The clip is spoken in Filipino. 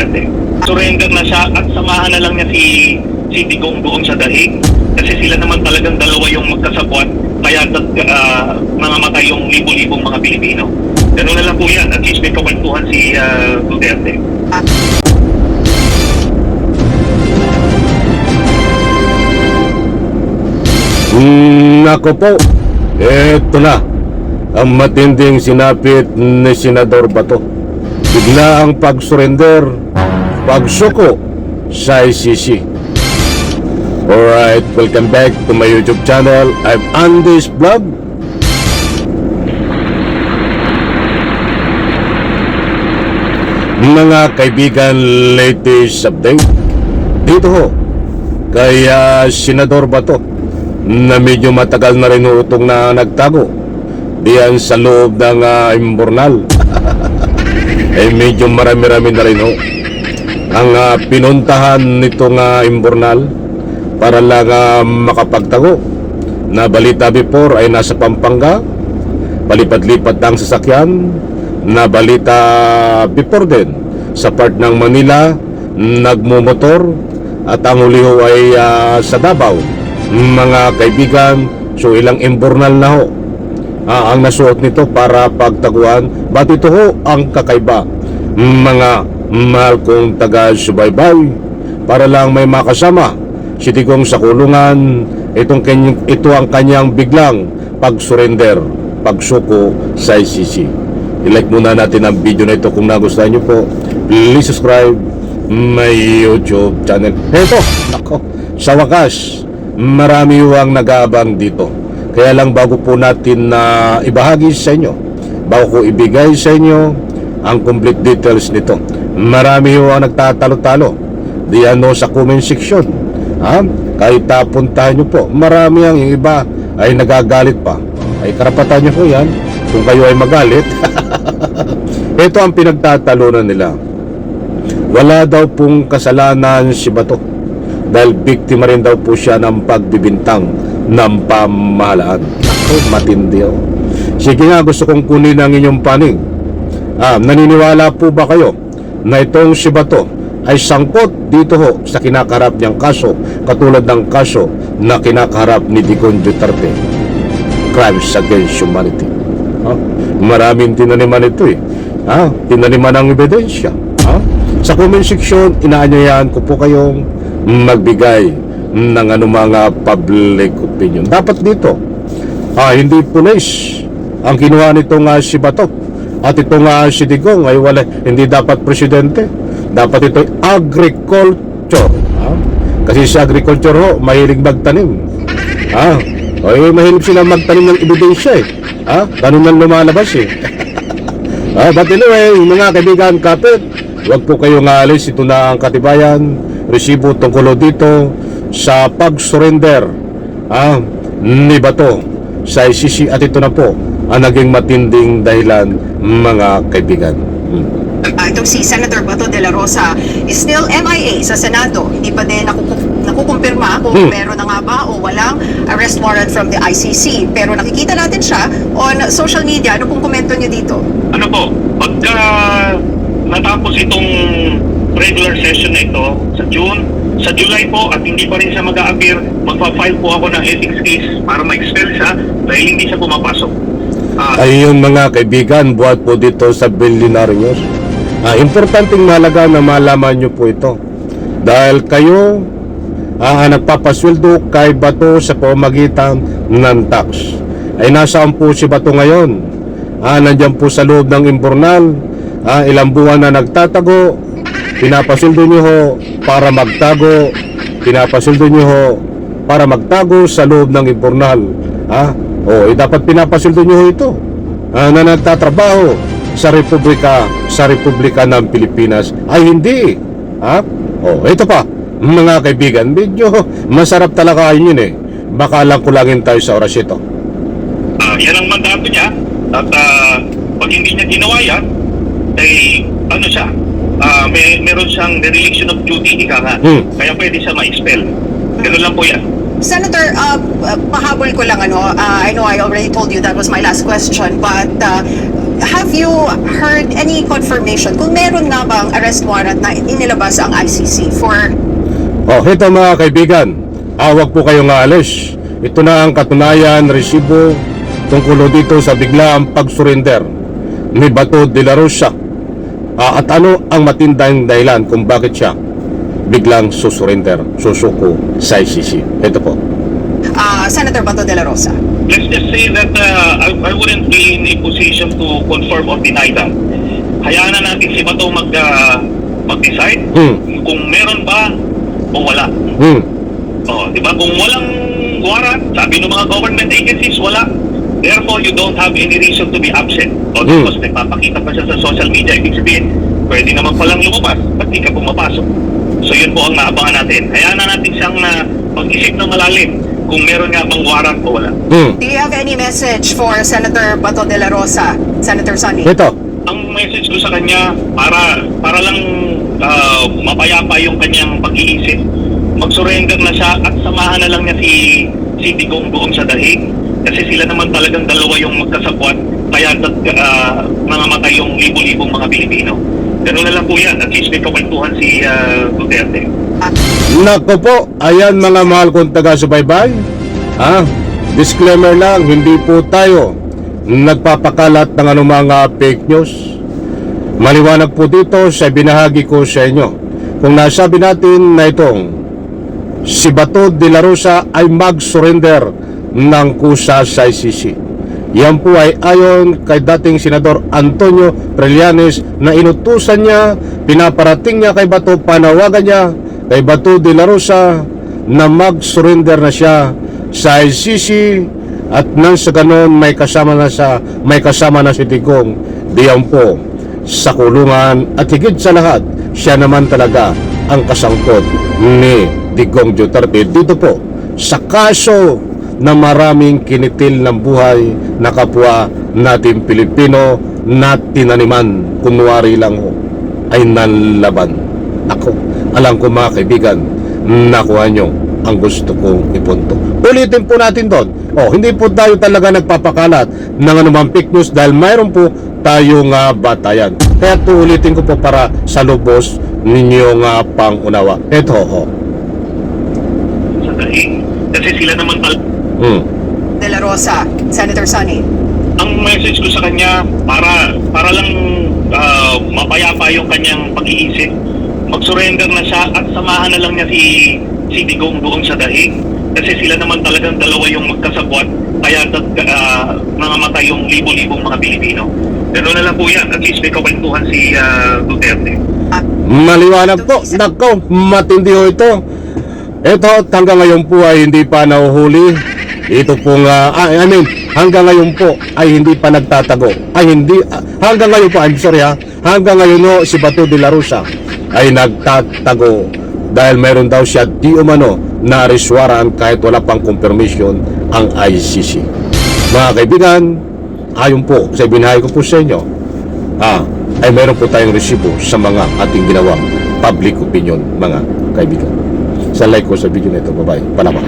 Duterte. Surrender na siya at samahan na lang niya si Digong doon sa dahig. Kasi sila naman talagang dalawa yung magkasabwat, kaya nangamatay yung libo-libong mga Pilipino. Ganun na lang po yan. At least may kapantuhan si Duterte. Nako po, eto na ang matinding sinapit ni Senador Bato. Bigla ang pag-surrender, pagsuko sa ICC. Alright, welcome back to my YouTube channel. I'm Andy's Vlog. Mga kaibigan, latest update dito ho kay Senador Bato na medyo matagal na rin utong na nagtago diyan sa loob ng imbornal. Eh medyo marami-rami na rin ho ang pinuntahan nitong imbornal para lang makapagtago. Na balita before ay nasa Pampanga, palipat-lipat ang sasakyan. Na balita before din sa part ng Manila, nagmumotor, at ang huli ho ay sa Davao. Mga kaibigan, so ilang imbornal na ho ang nasuot nito para pagtaguan. Ba't ito ho ang kakaiba, mga mahal kong taga-subaybay, para lang may makasama si Digong sa kulungan. Ito ang kanyang biglang pag-surrender, pagsuko sa ICC. I-like muna natin ang video na ito kung nagustuhan nyo po. Please subscribe my YouTube channel. Ito, ako, sa wakas, marami ang nag-aabang dito. Kaya lang bago po natin na ibahagi sa inyo, bago ko ibigay sa inyo ang complete details nito, marami ang nagtatalo-talo diyan sa comment section. Kahit puntahan nyo po, marami ang iba ay nagagalit pa. Ay karapatan nyo po yan kung kayo ay magalit. Ito ang pinagtatalunan nila. Wala daw pong kasalanan si Bato dahil biktima rin daw po siya ng pagbibintang ng pamahalaan. Ako, matindi oh. Sige nga, gusto kong kunin ang inyong panig. Naniniwala po ba kayo na itong si Bato ay sangkot dito ho sa kinakaharap niyang kaso, katulad ng kaso na kinakaharap ni Digong Duterte, crimes against humanity? Maraming tinaniman ito eh. Tinaniman ang ebidensya. Sa comment section, inaanyayahan ko po kayong magbigay ng anumang public opinion. Dapat dito, hindi pulis ang kinuha nitong si Bato. At itong si Digong ay hindi dapat presidente. Dapat ito agriculture. Kasi sa agriculture ho, mahilig magtanim. Mahilig sila magtanim ng ebidensya eh. Ganun lang lumalabas eh. But anyway, mga kaibigan, kapit, huwag po kayong alis. Ito na ang katibayan, resibo tungkol dito sa pag-surrender ni Bato sa ICC. At ito na po ang naging matinding dahilan, mga kaibigan. Itong si Senator Bato de la Rosa is still MIA sa Senado. Hindi pa din nakukumpirma kung meron na nga ba o walang arrest warrant from the ICC. Pero nakikita natin siya on social media. Ano pong komento niyo dito? Ano po, pagka natapos itong regular session na ito sa June, sa July po, at hindi pa rin siya mag-a-appear, magpa-file po ako ng ethics case para ma-expel siya dahil hindi siya pumapasok. Ayun mga kaibigan, buhat po dito sa Billionaires. Importanteng mahalaga na malaman nyo po ito. Dahil kayo nagpapasweldo kay Bato sa pamagitan ng tax. Ay nasaan po si Bato ngayon? Nandiyan po sa loob ng imbornal. Ilang buwan na nagtatago. Pinapasweldo nyo ho para magtago. Pinapasweldo nyo ho para magtago sa loob ng imbornal. Dapat pinapasweldo nyo ho ito na nagtatrabaho sa Republika ng Pilipinas. Ay hindi. Ito pa, mga kaibigan, medyo masarap talaga yun eh. Baka lang kulangin tayo sa oras ito. Yan ang mandato niya. At pag hindi niya ginawa yan, ay ano siya, meron siyang dereliction of duty, kaya pwede siya ma-expel. Ganun lang po yan. Senator, pahabol ko lang I know I already told you that was my last question, but have you heard any confirmation kung meron nga bang arrest warrant na inilabas ang ICC for... Oh, ito mga kaibigan, awag po kayong aalis. Ito na ang katunayan, resibo tungkol dito sa biglaang pag-surrender ni Bato de la Rosa. At ano ang matindang dahilan kung bakit siya biglang susurrender, susuko sa ICC. Ito po. Senator Bato de la Rosa. Let's just say that I wouldn't be in a position to confirm or deny that. Hayaan na natin si Bato mag-decide kung meron ba o wala. Di ba? Kung walang warrant, sabi ng mga government agencies, wala. Therefore, you don't have any reason to be absent. Because nagpapakita pa siya sa social media, ibig sabihin, pwede naman palang lumabas, ba't di ka pumapasok? So yun po ang naabangan natin. Hayaan na natin siyang mag-isip ng malalim kung meron nga bang warrant o wala. Do you have any message for Senator Bato de la Rosa, Senator Sonny? Ito. Ang message ko sa kanya, para lang mapayapa yung kanyang pag-iisip, mag-surrender na siya at samahan na lang niya si Digong doon sa dahig. Kasi sila naman talagang dalawa yung magkasabwat, kaya nangamatay yung libo-libong mga Pilipino. Ganun na lang po yan. At least may kawentuhan si Duterte. Nako po, ayan mga mahal kong taga-subaybay. Disclaimer lang, hindi po tayo nagpapakalat ng anumang fake news. Maliwanag po dito sa binahagi ko sa inyo. Kung nasabi natin na itong si Bato de la Rosa ay mag-surrender ng kusa sa ICC. Yan po ay ayon kay dating Senador Antonio Trillanes na inutusan niya, pinaparating niya kay Bato, panawagan niya kay Bato de la Rosa na mag-surrender na siya sa ICC at nang sa ganon may kasama na si Digong diyan po sa kulungan at higit sa lahat siya naman talaga ang kasangkot ni Digong Duterte dito po sa kaso na maraming kinitil ng buhay na kapwa nating Pilipino na tinaniman, kunwari lang ho, ay nanlaban. Ako, alam ko mga kaibigan, nakuha nyo ang gusto kong ipunto. Ulitin po natin doon. Hindi po tayo talaga nagpapakalat ng anumang fake news dahil mayroon po tayong batayan. Kaya ulitin ko po para sa lubos ninyong pangunawa. Ito Sa dahig. Kasi sila naman De la Rosa, Senator Sonny. ang message ko sa kanya, para lang mapayapa yung kanyang pag-iisip, mag-surrender na siya at samahan na lang niya si Digong doon sa dahig. Kasi sila naman talagang dalawa yung magkasabwat, kaya nangamatay yung libo-libong mga Pilipino. Ganoon na lang po yan. At least may kawentuhan si Duterte. maliwanag po. Nako, matindi ho ito. Ito, hanggang ngayon po ay hindi pa nahuhuli. Ito pong, hanggang ngayon po ay hindi pa nagtatago. Hanggang ngayon po, hanggang ngayon ho, si Bato de la Rosa ay nagtatago dahil mayroon daw siya di umano na arrest warrant kahit wala pang confirmation ang ICC. Mga kaibigan, ayon po sa ibinahay ko po sa inyo, ay mayroon po tayong resibo sa mga ating ginawang public opinion, mga kaibigan. Sa like ko sa video nito, bye-bye. Palaman.